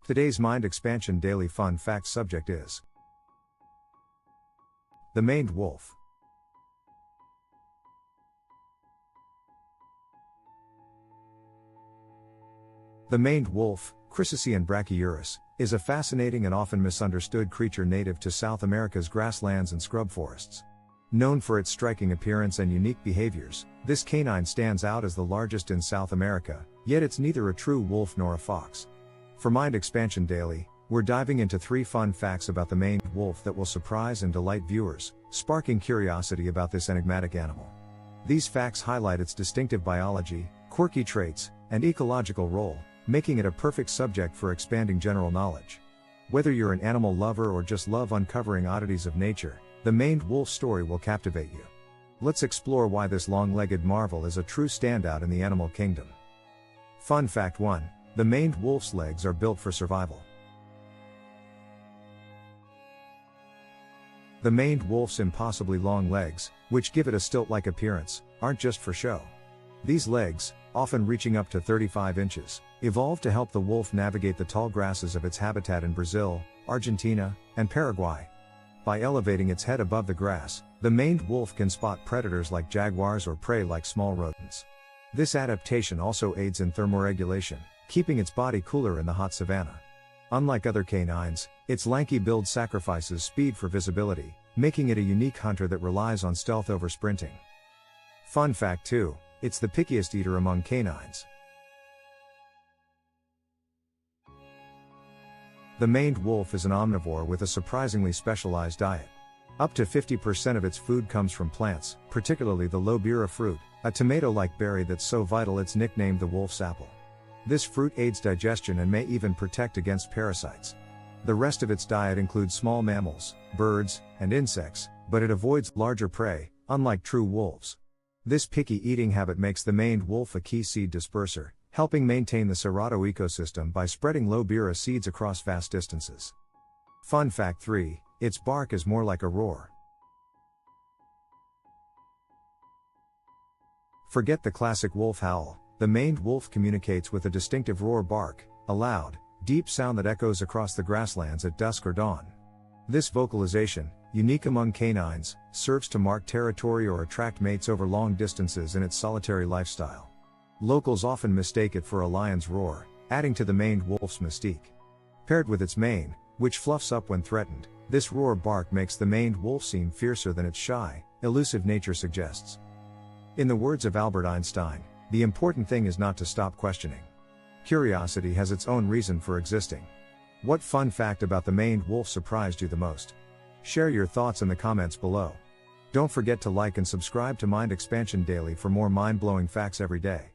Today's Mind Expansion Daily Fun Fact subject is the maned wolf. The maned wolf, Chrysoceon brachyurus, is a fascinating and often misunderstood creature native to South America's grasslands and scrub forests. Known for its striking appearance and unique behaviors, this canine stands out as the largest in South America, yet it's neither a true wolf nor a fox. For Mind Expansion Daily, we're diving into 3 fun facts about the maned wolf that will surprise and delight viewers, sparking curiosity about this enigmatic animal. These facts highlight its distinctive biology, quirky traits, and ecological role, making it a perfect subject for expanding general knowledge. Whether you're an animal lover or just love uncovering oddities of nature, the maned wolf story will captivate you. Let's explore why this long-legged marvel is a true standout in the animal kingdom. Fun Fact 1. The maned wolf's legs are built for survival. The maned wolf's impossibly long legs, which give it a stilt-like appearance, aren't just for show. These legs, often reaching up to 35 inches, evolved to help the wolf navigate the tall grasses of its habitat in Brazil, Argentina, and Paraguay. By elevating its head above the grass, the maned wolf can spot predators like jaguars or prey like small rodents. This adaptation also aids in thermoregulation, keeping its body cooler in the hot savanna. Unlike other canines, its lanky build sacrifices speed for visibility, making it a unique hunter that relies on stealth over sprinting. Fun Fact 2. It's the pickiest eater among canines. The maned wolf is an omnivore with a surprisingly specialized diet. Up to 50% of its food comes from plants, particularly the lobira fruit, a tomato-like berry that's so vital it's nicknamed the wolf's apple. This fruit aids digestion and may even protect against parasites. The rest of its diet includes small mammals, birds, and insects, but it avoids larger prey, unlike true wolves. This picky eating habit makes the maned wolf a key seed disperser, helping maintain the Cerrado ecosystem by spreading lobira seeds across vast distances. Fun Fact 3. Its bark is more like a roar. Forget the classic wolf howl. The maned wolf communicates with a distinctive roar bark, a loud, deep sound that echoes across the grasslands at dusk or dawn. This vocalization, unique among canines, serves to mark territory or attract mates over long distances in its solitary lifestyle. Locals often mistake it for a lion's roar, adding to the maned wolf's mystique. Paired with its mane, which fluffs up when threatened, this roar bark makes the maned wolf seem fiercer than its shy, elusive nature suggests. In the words of Albert Einstein, the important thing is not to stop questioning. Curiosity has its own reason for existing. What fun fact about the maned wolf surprised you the most? Share your thoughts in the comments below. Don't forget to like and subscribe to Mind Expansion Daily for more mind-blowing facts every day.